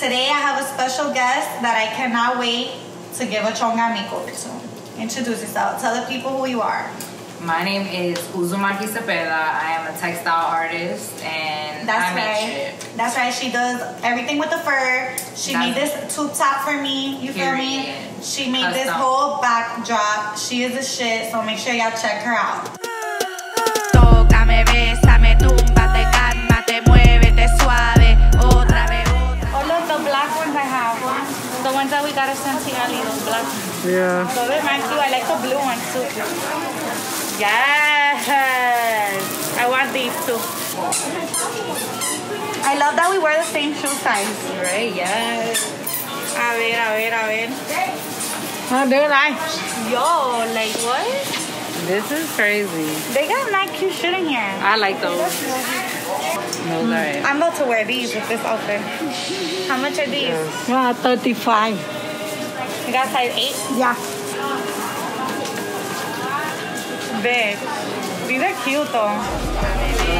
Today I have a special guest that I cannot wait to give a chonga makeover to. Introduce yourself. Tell the people who you are. My name is Uzumaki Cepeda. I am a textile artist and I make shit. That's right. She does everything with the fur. She made this tube top for me. You feel me? She made this whole backdrop. She is a shit. So make sure y'all check her out. Tócame, bésame, túmbate, cálmate, muévete suave, otra vez. Oh look, the black ones I have. The ones that we got at Santa Ali, those black ones. Yeah. So they're nice too. I like the blue ones too. Yes! I want these too. I love that we wear the same shoe size. Right? Yes. A ver. Oh, they're nice. Yo, like what? This is crazy. They got nice cute shit in here. I like those. Those are I'm about to wear these with this outfit. How much are these? 35. You got size 8? Yeah. Big. These are cute though.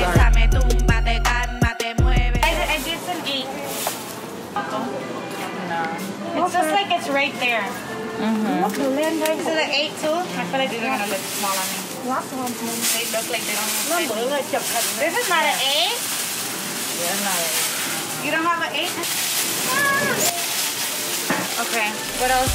Bésame, túmbate, cálmate, muévete. I did an 8. no. It's just like it's right there. This is an 8 too. I feel like these are gonna look small on me. They look like they don't fit me. This is not an 8? Yeah, not You don't have an 8? Okay, what else?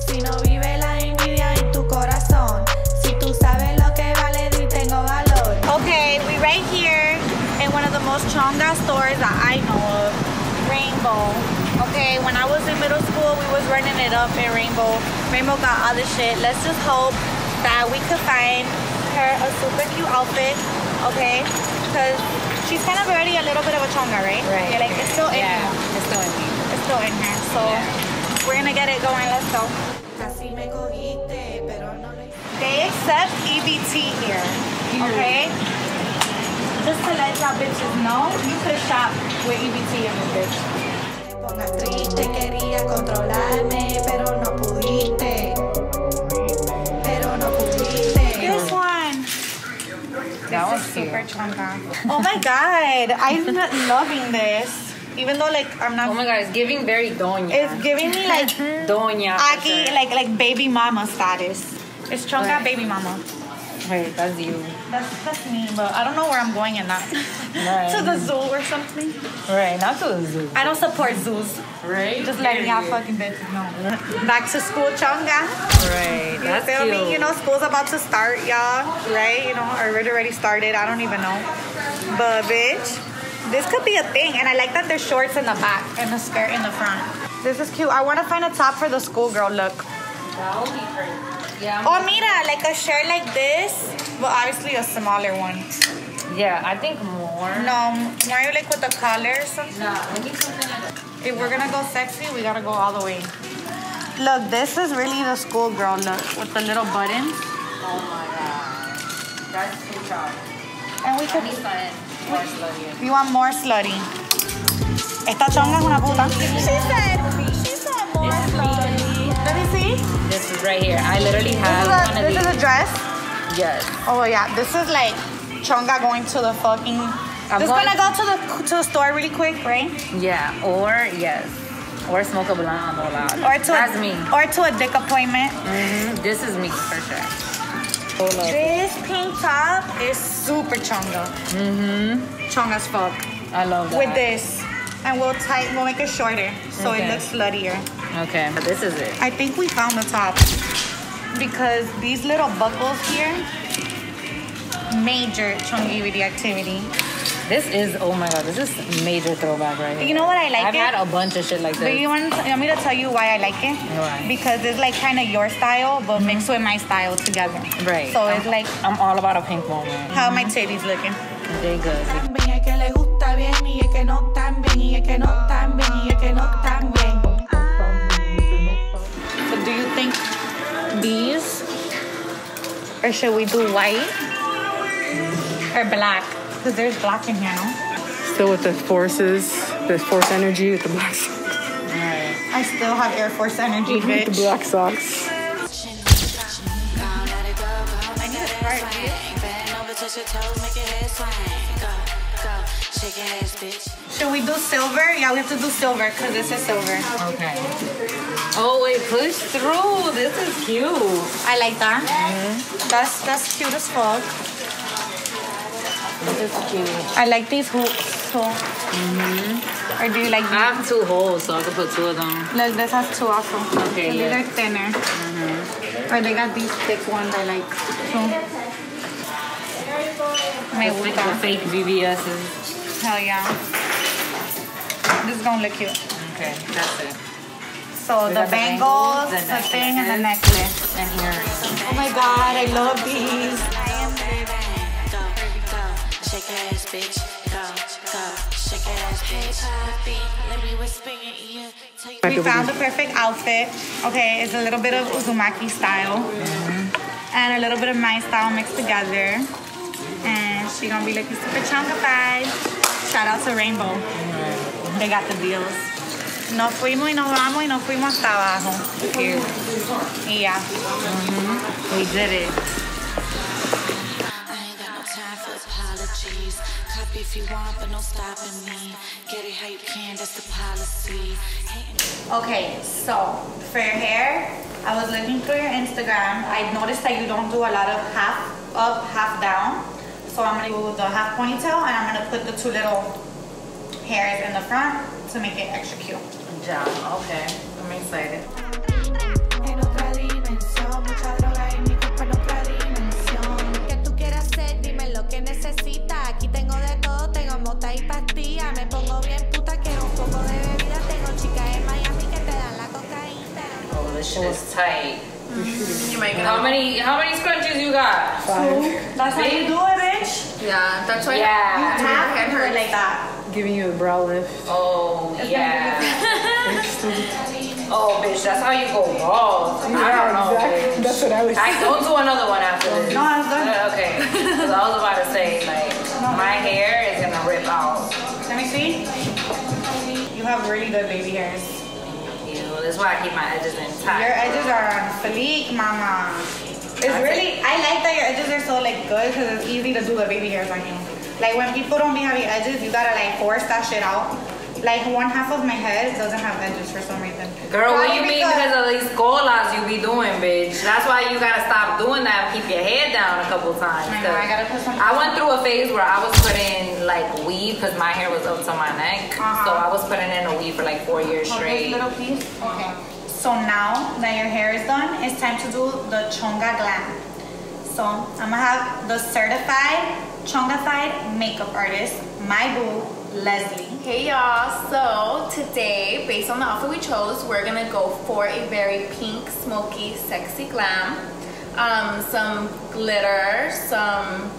Si no vive la envidia en tu corazón, si tú sabes lo que vale, di tengo valor. Okay, we right here in one of the most chonga stores that I know of, Rainbow. Okay, when I was in middle school, we was running it up in Rainbow. Rainbow got all this shit. Let's just hope that we could find her a super cute outfit, okay? Because she's kind of already a little bit of a chonga, right? Right. Yeah, like it's still in her. It's still in me. It's still in her. So we're gonna get it going. Let's go. Casi me cogiste, pero no le... They accept EBT here, okay? Just to let y'all bitches know, you could shop with EBT in this bitch. Pongas triste, quería controlarme, pero no pudiste. Pero no pudiste. This one. That This one's is super cute. chonga. Oh my god, I'm loving this. Even though like I'm not. Oh my god, it's giving very doña. It's giving me like Doña. for Aki, sure. like baby mama status. It's chonga Right. baby mama. Wait, that's you. That's me, but I don't know where I'm going in that. Right. To the zoo or something. Right, not to the zoo. I don't support zoos. Right? Just letting y'all fucking bitches know. Back to school chonga. Right, You that's feel cute. me? You know, school's about to start, y'all. Right? You know, or it already started. I don't even know. But bitch, this could be a thing. And I like that there's shorts in the back and a skirt in the front. This is cute. I want to find a top for the schoolgirl look. That would be pretty. Yeah. Oh, mira, like a shirt like this, but obviously a smaller one. Yeah, I think more. No, more like with the collar or something. Nah, we need something like that. If we're gonna go sexy, we gotta go all the way. Look, this is really the schoolgirl look with the little buttons. Oh my god. That's too sharp. And we I could. need something more slutty. You want more slutty? Esta chonga es una puta. She said more slutty. Let me see. This is right here. I literally have one of This these. is a dress. Yes. Oh yeah, this is like chonga going to the fucking. Just going- gonna go to the store really quick, right? Yeah, or yes. Or smoke a blunt on the loud. Or to That's me. Or to a dick appointment. This is me for sure. This pink top is super chonga. Chonga as fuck. I love that. With this. And we'll make it shorter so it looks sluttier. Okay, but this is it. I think we found the top. Because these little buckles here, major chongivity activity. This is, oh my god, this is major throwback right here. You know what I like I've it? had a bunch of shit like But this. you want me to tell you why I like it? Why? Because it's like kind of your style, but mixed with my style together. Right. So it's like, I'm all about a pink moment. how are my titties looking? They good. También es que le gusta bien y es que no tan bien y es que no tan bien y es que no tan bien. So do you think these, or should we do white or black? Because there's black in here, no? Still with the forces, the force energy with the black socks. Alright. I still have Air Force energy, With the bitch. black socks. I need a scarf, bitch. shake your ass, bitch. Should we do silver? Yeah, we have to do silver because this is silver. Okay. Oh wait, push through. This is cute. I like that. That's cute as fuck. This is cute. I like these hoops too. Or do you like I these? have 2 holes, so I can put 2 of them. Look, this has 2 also. Okay, So yeah. these are thinner. Or they got these thick ones I like too. Me The gusta. fake VVS's. Hell yeah. This is gonna look cute. Okay, that's it. So We the got the bangles, bangles, the the thing, and the necklace. necklace. And earrings. Oh my god, I love these. I am living. Go, go, shake your ass, bitch. Go, go, shake your ass, bitch. Let me whisper in your ear. Tell you We found the perfect outfit. Okay, it's a little bit of Uzumaki style. And a little bit of my style mixed together. And she gonna be looking super chonkified. Shout out to Rainbow. They got the deals. Nos fuimos y nos vamos y nos fuimos hasta abajo. Cute. Y ya. We did it. I ain't got no time for apologies. Copy if you want, but no stopping me. Get it how you can, that's the policy. Okay, so for your hair, I was looking through your Instagram. I noticed that you don't do a lot of half up, half down. So I'm gonna go with the half ponytail and I'm gonna put the 2 little hairs in the front to make it extra cute. Good job. Okay. I'm excited. En otra dimensión, mucha droga en mi cuerpo en otra dimensión. Que tú quieras hacer, dime lo que necesitas. Aquí tengo de todo, tengo mota y pastilla. Me pongo bien puta, quiero un poco de bebida. Tengo chicas en Miami que te dan la cocaína. Oh, this shit is tight. How many scrunchies you got? 5. That's how you do it, bitch. Yeah, that's why Yeah. You have to do it like that. Giving you a brow lift. Oh, yeah. Oh, bitch, that's how you go bald. I don't know, bitch. That's what I was I don't do another one after this. No, I'm done. Okay. Because I was about to say, like, my hair is gonna rip out. Let me see. You have really good baby hairs. Ew, that's why I keep my edges intact. Your edges are on fleek, mama. It's really, I like that your edges are so like good because it's easy to do the baby hairs on you. Like when people don't be having edges, you gotta like force that shit out. Like 1/2 of my head doesn't have edges for some reason. Girl, what Probably you mean because of these colas you be doing, bitch? That's why you gotta stop doing that and keep your head down a couple times. I know, I gotta put some. I went through a phase where I was putting like weave because my hair was up to my neck. So I was putting in a weave for like 4 years Hold this straight. little piece. Okay. So now that your hair is done, it's time to do the Chonga glam. So I'm gonna have the certified Chonga-fied makeup artist, my boo, Leslie. Hey y'all, so today, based on the outfit we chose, we're gonna go for a very pink, smoky, sexy glam. Some glitter, some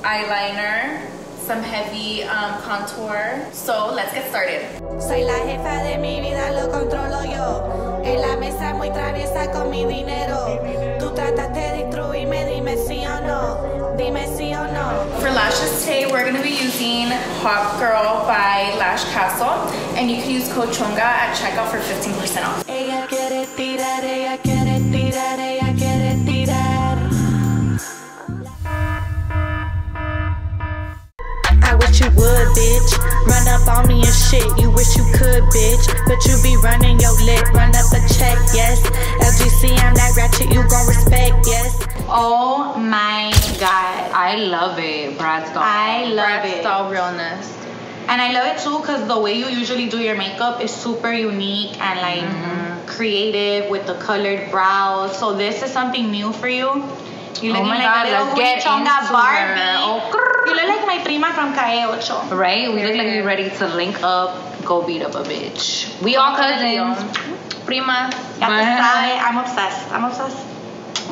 eyeliner, some heavy contour. So let's get started. Soy la jefa de mi vida, lo controlo yo. En la mesa muy traviesa con mi dinero. Tú trataste de destruirme, dime sí o no. Dime sí o no. For lashes today, we're gonna be using Hot Girl by Lash Castle. And you can use code Chonga at checkout for 15% off. Ella quiere tirar, ella quiere tirar, ella quiere tirar. I wish you would, bitch. Run up on me and shit. You wish you could, bitch. But you be running your lip. Run up a check, yes. LGC, I'm that ratchet, you gon' respect, yes. Oh my god. I love it, Brad style. I love Brad it. style realness. And I love it too because the way you usually do your makeup is super unique and like creative with the colored brows. So this is something new for you. You look my like God, a little let's get Chonga into Barbie. her. Oh, You look like my prima from Calle Ocho. right? We look like we ready to link up, go beat up a bitch. We all cousins. Prima. Ya tú sabes, I'm obsessed. I'm obsessed.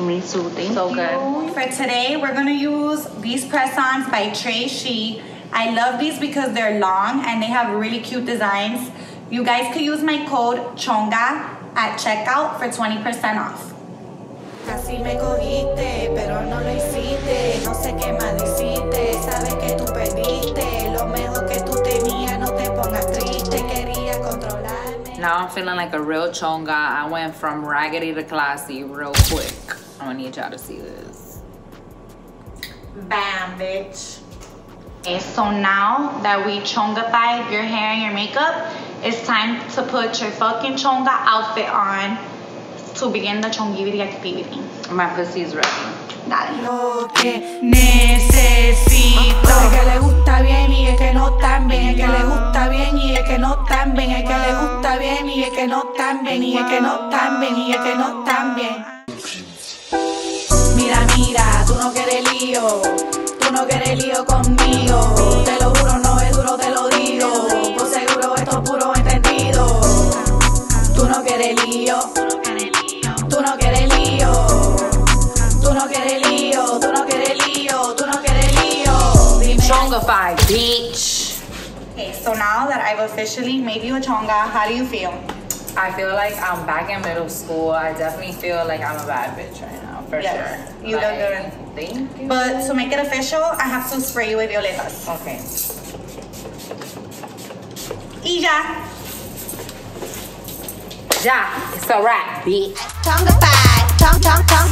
Me too. Thank So you. good. For today, we're gonna use these press-ons by Trey She. I love these because they're long and they have really cute designs. You guys could use my code Chonga at checkout for 20% off. Así me cogiste, pero no lo hiciste. No sé qué más hiciste. Sabes que tú perdiste. Lo mejor que tú tenías, no te pongas triste. Quería controlarme. Now I'm feeling like a real chonga. I went from raggedy to classy real quick. I'm gonna need y'all to see this. Bam, bitch. Okay, so now that we chongified your hair and your makeup, it's time to put your fucking chonga outfit on to begin the chongivity activity. My pussy's ready. Dale. Lo que necesito. El que le gusta bien y el que no tan bien. El que le gusta bien y el que no tan bien. El que le gusta bien y el que no tan bien. Y el que no tan bien y el que no tan bien. Mira, mira, tú no quieres lío. Tú no quieres lío conmigo. Te lo juro, no es duro, te lo digo. Por seguro esto es puro entendido. Tú no quieres lío. Tú no quieres lío. Tú no quieres lío. Tú no quieres lío. Tú no quieres lío. Dime. Chongified, bitch. Okay, so now that I've officially made you a chonga, how do you feel? I feel like I'm back in middle school. I definitely feel like I'm a bad bitch right now, for sure. You look good. Thank you. But to make it official, I have to spray you with violetas. Okay. Y ya. Yeah, it's a wrap, bitch. Chongified, chongified.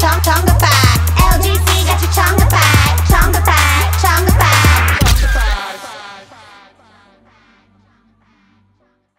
LGC got you chongified, chongified, chongified.